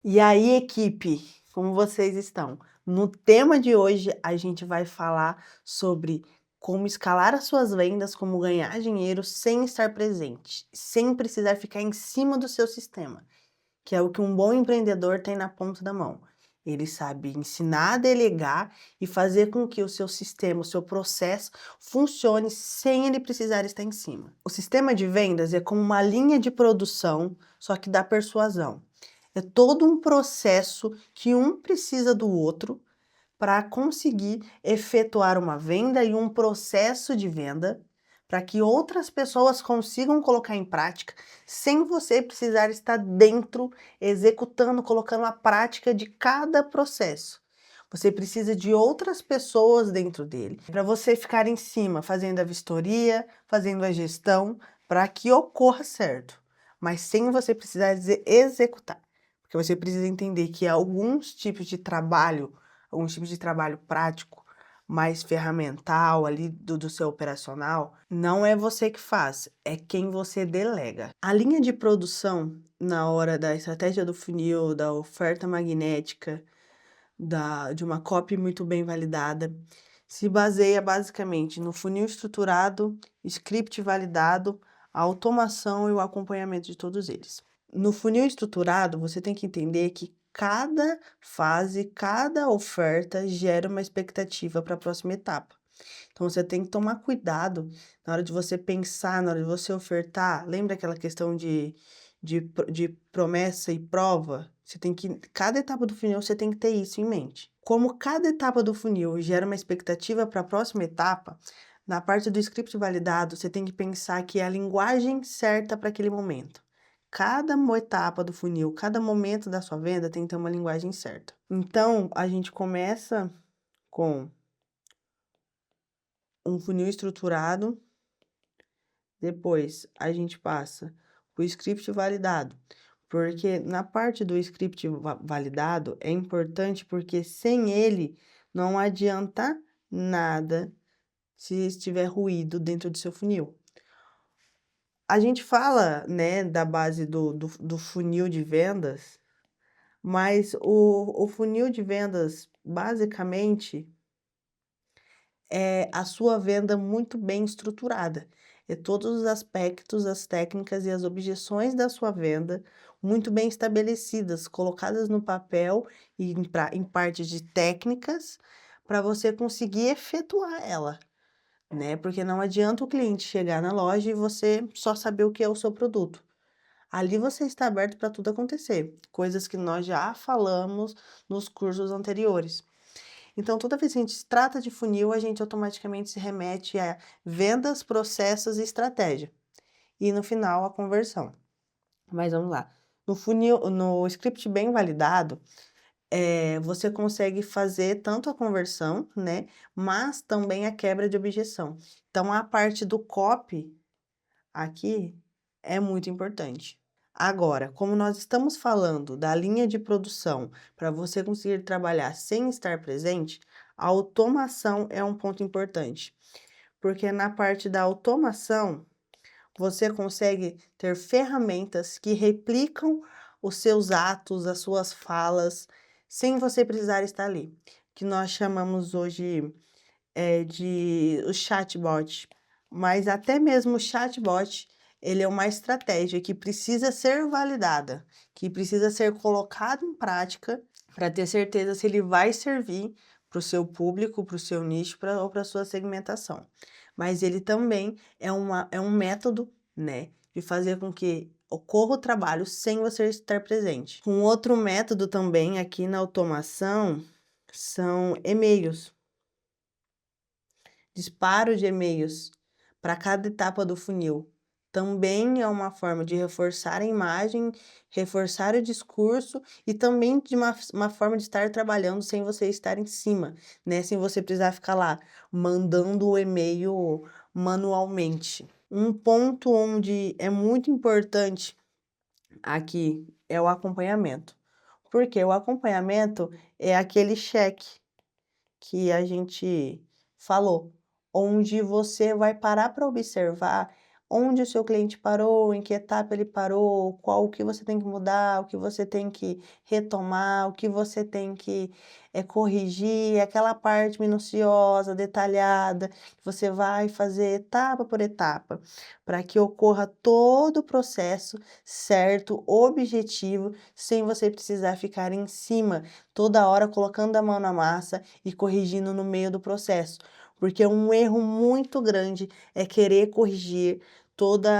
E aí, equipe, como vocês estão? No tema de hoje, a gente vai falar sobre como escalar as suas vendas, como ganhar dinheiro sem estar presente, sem precisar ficar em cima do seu sistema, que é o que um bom empreendedor tem na ponta da mão. Ele sabe ensinar a delegar e fazer com que o seu sistema, o seu processo funcione sem ele precisar estar em cima. O sistema de vendas é como uma linha de produção, só que da persuasão. É todo um processo que um precisa do outro para conseguir efetuar uma venda e um processo de venda para que outras pessoas consigam colocar em prática sem você precisar estar dentro, executando, colocando a prática de cada processo. Você precisa de outras pessoas dentro dele para você ficar em cima, fazendo a vistoria, fazendo a gestão, para que ocorra certo, mas sem você precisar executar. Porque você precisa entender que alguns tipos de trabalho, alguns tipos de trabalho prático, mais ferramental ali do seu operacional, não é você que faz, é quem você delega. A linha de produção, na hora da estratégia do funil, da oferta magnética, de uma copy muito bem validada, se baseia basicamente no funil estruturado, script validado, a automação e o acompanhamento de todos eles. No funil estruturado, você tem que entender que cada fase, cada oferta gera uma expectativa para a próxima etapa. Então você tem que tomar cuidado na hora de você pensar, na hora de você ofertar. Lembra aquela questão de promessa e prova? Você tem que, cada etapa do funil você tem que ter isso em mente. Como cada etapa do funil gera uma expectativa para a próxima etapa, na parte do script validado, você tem que pensar que é a linguagem certa para aquele momento. Cada etapa do funil, cada momento da sua venda tem que ter uma linguagem certa. Então, a gente começa com um funil estruturado, depois a gente passa o script validado, porque na parte do script validado é importante porque sem ele não adianta nada se estiver ruído dentro do seu funil. A gente fala, né, da base do funil de vendas, mas o funil de vendas, basicamente, é a sua venda muito bem estruturada. É todos os aspectos, as técnicas e as objeções da sua venda muito bem estabelecidas, colocadas no papel e em partes de técnicas para você conseguir efetuar ela, né? Porque não adianta o cliente chegar na loja e você só saber o que é o seu produto. Ali você está aberto para tudo acontecer, coisas que nós já falamos nos cursos anteriores. Então, toda vez que a gente se trata de funil, a gente automaticamente se remete a vendas, processos e estratégia. E no final, a conversão. Mas vamos lá. No funil, no script bem validado, você consegue fazer tanto a conversão, né? Mas também a quebra de objeção. Então, a parte do copy aqui é muito importante. Agora, como nós estamos falando da linha de produção para você conseguir trabalhar sem estar presente, a automação é um ponto importante, porque na parte da automação você consegue ter ferramentas que replicam os seus atos, as suas falas, sem você precisar estar ali, que nós chamamos hoje de o chatbot, mas até mesmo o chatbot, ele é uma estratégia que precisa ser validada, que precisa ser colocada em prática para ter certeza se ele vai servir para o seu público, para o seu nicho ou para a sua segmentação. Mas ele também é um método, né, de fazer com que ocorra o trabalho sem você estar presente. Um outro método também aqui na automação são e-mails. Disparo de e-mails para cada etapa do funil. Também é uma forma de reforçar a imagem, reforçar o discurso e também de uma forma de estar trabalhando sem você estar em cima, né? Sem você precisar ficar lá mandando o e-mail manualmente. Um ponto onde é muito importante aqui é o acompanhamento. Porque o acompanhamento é aquele cheque que a gente falou, onde você vai parar para observar onde o seu cliente parou, em que etapa ele parou, qual o que você tem que mudar, o que você tem que retomar, o que você tem que corrigir, aquela parte minuciosa, detalhada, que você vai fazer etapa por etapa, para que ocorra todo o processo certo, objetivo, sem você precisar ficar em cima toda hora colocando a mão na massa e corrigindo no meio do processo. Porque um erro muito grande é querer corrigir toda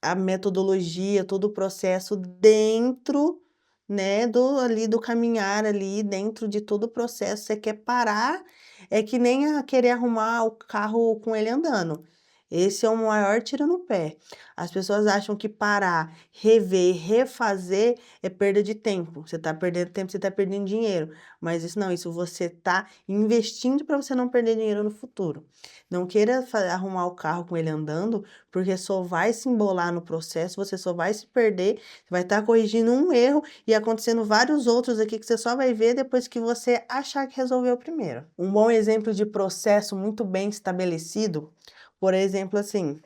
a metodologia, todo o processo dentro, né, do caminhar ali, dentro de todo o processo. Você quer parar, é que nem a querer arrumar o carro com ele andando. Esse é o maior tiro no pé. As pessoas acham que parar, rever, refazer é perda de tempo. Você está perdendo tempo, você está perdendo dinheiro. Mas isso não, isso você está investindo para você não perder dinheiro no futuro. Não queira arrumar o carro com ele andando, porque só vai se embolar no processo, você só vai se perder, você vai estar corrigindo um erro e acontecendo vários outros aqui que você só vai ver depois que você achar que resolveu primeiro. Um bom exemplo de processo muito bem estabelecido, por exemplo, assim,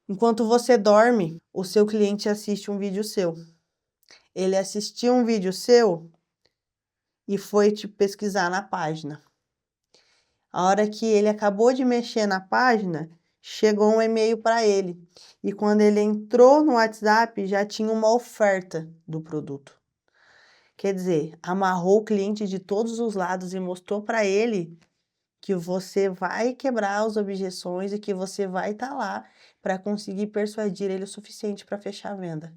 enquanto você dorme, o seu cliente assiste um vídeo seu. Ele assistiu um vídeo seu e foi te pesquisar na página. A hora que ele acabou de mexer na página, chegou um e-mail para ele. E quando ele entrou no WhatsApp, já tinha uma oferta do produto. Quer dizer, amarrou o cliente de todos os lados e mostrou para ele que você vai quebrar as objeções e que você vai estar lá para conseguir persuadir ele o suficiente para fechar a venda.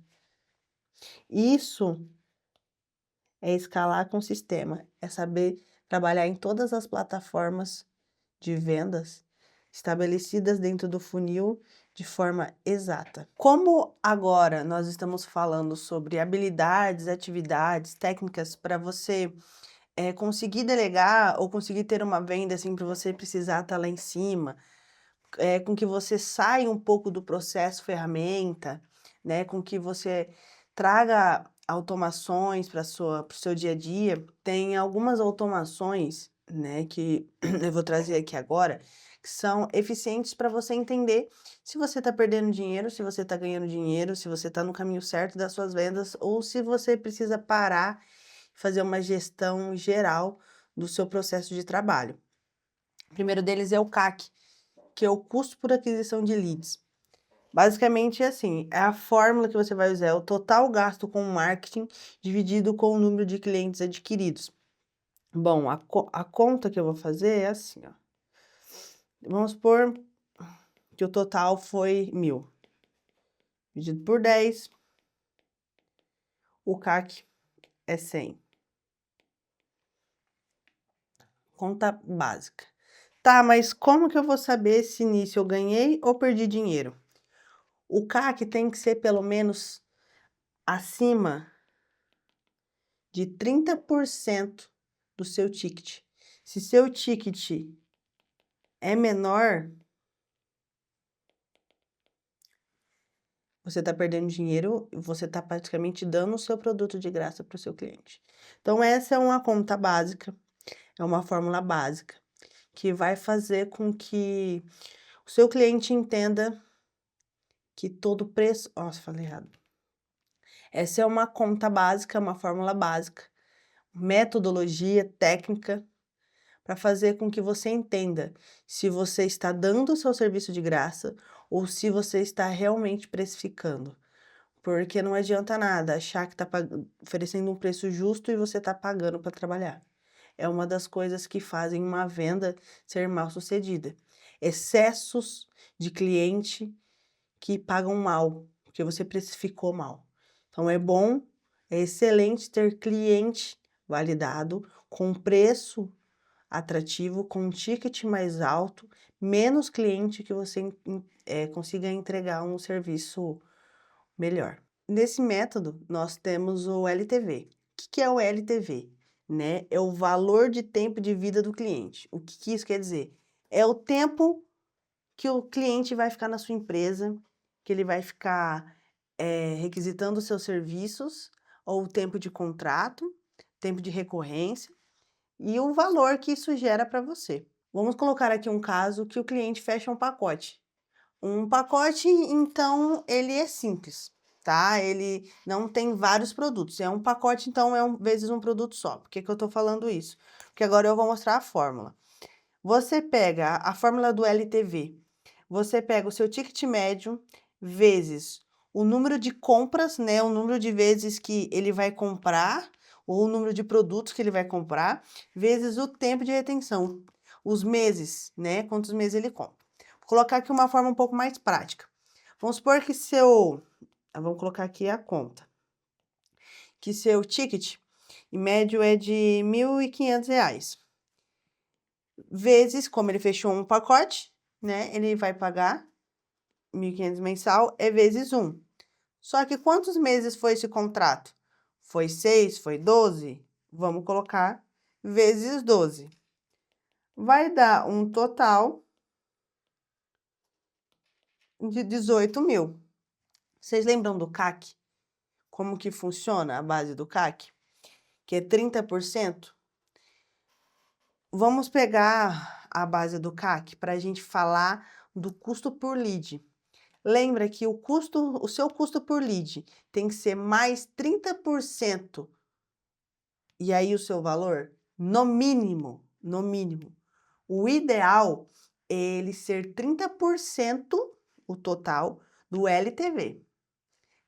Isso é escalar com sistema, é saber trabalhar em todas as plataformas de vendas estabelecidas dentro do funil de forma exata. Como agora nós estamos falando sobre habilidades, atividades, técnicas para você conseguir delegar ou conseguir ter uma venda assim para você precisar estar lá em cima, com que você saia um pouco do processo ferramenta, né, com que você traga automações para o seu dia a dia. Tem algumas automações, né, que eu vou trazer aqui agora, que são eficientes para você entender se você está perdendo dinheiro, se você está ganhando dinheiro, se você está no caminho certo das suas vendas ou se você precisa parar e fazer uma gestão geral do seu processo de trabalho. O primeiro deles é o CAC, que é o custo por aquisição de leads. Basicamente é assim, é a fórmula que você vai usar, é o total gasto com marketing dividido com o número de clientes adquiridos. Bom, a conta que eu vou fazer é assim, ó. Vamos supor que o total foi 1.000. Dividido por 10, o CAC é 100. Conta básica. Tá, mas como que eu vou saber se nisso eu ganhei ou perdi dinheiro? O CAC tem que ser pelo menos acima de 30% do seu ticket. Se seu ticket é menor, você está perdendo dinheiro e você está praticamente dando o seu produto de graça para o seu cliente. Então, essa é uma conta básica, é uma fórmula básica, que vai fazer com que o seu cliente entenda que todo preço... Nossa, falei errado. Essa é uma conta básica, uma fórmula básica, metodologia, técnica, para fazer com que você entenda se você está dando o seu serviço de graça ou se você está realmente precificando. Porque não adianta nada achar que está oferecendo um preço justo e você está pagando para trabalhar. É uma das coisas que fazem uma venda ser mal sucedida. Excessos de cliente que pagam mal, porque você precificou mal. Então é bom, é excelente ter cliente validado com preço atrativo, com um ticket mais alto, menos cliente que você consiga entregar um serviço melhor. Nesse método, nós temos o LTV. O que é o LTV? Né? É o valor de tempo de vida do cliente. O que isso quer dizer? É o tempo que o cliente vai ficar na sua empresa, que ele vai ficar requisitando os seus serviços, ou o tempo de contrato, tempo de recorrência, e o valor que isso gera para você. Vamos colocar aqui um caso que o cliente fecha um pacote. Um pacote, então, ele é simples, tá? Ele não tem vários produtos. É um pacote, então, vezes um produto só. Por que que eu tô falando isso? Porque agora eu vou mostrar a fórmula. Você pega a fórmula do LTV, você pega o seu ticket médio vezes o número de compras, né? O número de vezes que ele vai comprar, ou o número de produtos que ele vai comprar, vezes o tempo de retenção, os meses, né? Quantos meses ele compra. Vou colocar aqui uma forma um pouco mais prática. Vamos supor que vamos colocar aqui a conta. Que seu ticket, em médio, é de R$ 1.500. Vezes, como ele fechou um pacote, né? Ele vai pagar 1.500 mensal, é vezes 1. Só que quantos meses foi esse contrato? Foi 6? Foi 12? Vamos colocar vezes 12. Vai dar um total de 18 mil. Vocês lembram do CAC? Como que funciona a base do CAC? Que é 30%? Vamos pegar a base do CAC para a gente falar do custo por lead. Lembra que o seu custo por lead tem que ser mais 30%. E aí o seu valor, no mínimo, no mínimo. O ideal é ele ser 30% o total do LTV.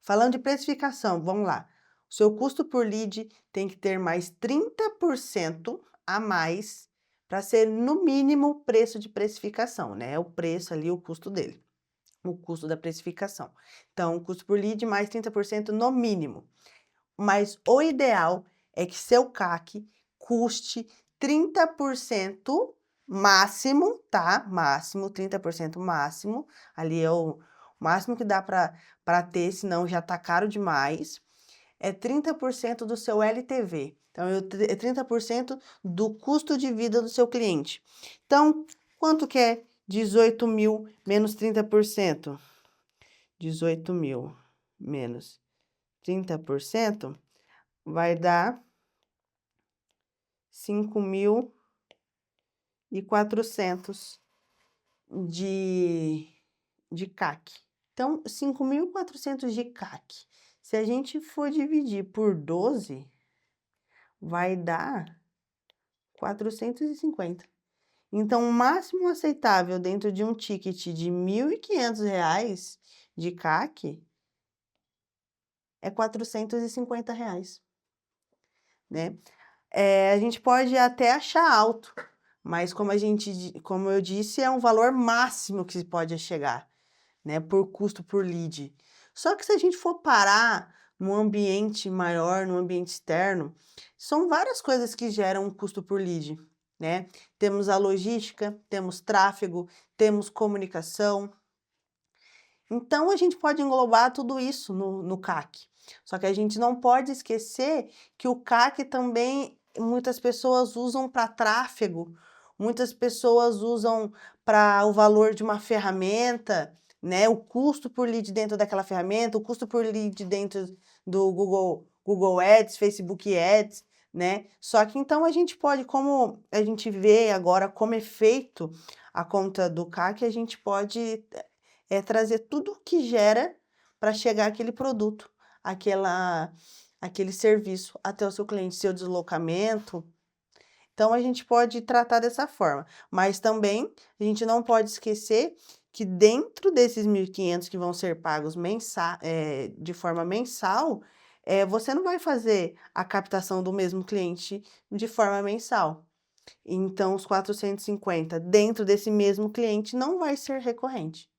Falando de precificação, vamos lá. O seu custo por lead tem que ter mais 30% a mais para ser no mínimo o preço de precificação, né? O preço ali, o custo dele, o custo da precificação. Então, o custo por lead mais 30% no mínimo. Mas o ideal é que seu CAC custe 30% máximo, tá? Máximo, 30% máximo. Ali é o máximo que dá para ter, senão já tá caro demais. É 30% do seu LTV. Então, é 30% do custo de vida do seu cliente. Então, quanto que é 18 mil menos 30%? 18 mil menos 30% vai dar 5.400 de CAC. Então, 5.400 de CAC. Se a gente for dividir por 12, vai dar 450. Então, o máximo aceitável dentro de um ticket de R$ 1.500 de CAC é R$ 450, né? A gente pode até achar alto, mas como eu disse, é um valor máximo que se pode chegar, né? Por custo por lead. Só que se a gente for parar num ambiente maior, num ambiente externo, são várias coisas que geram um custo por lead, né? Temos a logística, temos tráfego, temos comunicação. Então, a gente pode englobar tudo isso no CAC. Só que a gente não pode esquecer que o CAC também muitas pessoas usam para tráfego, muitas pessoas usam para o valor de uma ferramenta, né? O custo por lead dentro daquela ferramenta, o custo por lead dentro do Google Ads, Facebook Ads, né? Só que então a gente pode, como a gente vê agora como é feito a conta do CAC, a gente pode trazer tudo o que gera para chegar aquele produto, aquele serviço até o seu cliente, seu deslocamento. Então, a gente pode tratar dessa forma. Mas também, a gente não pode esquecer que dentro desses 1.500 que vão ser pagos de forma mensal, você não vai fazer a captação do mesmo cliente de forma mensal. Então, os 450 dentro desse mesmo cliente não vai ser recorrente.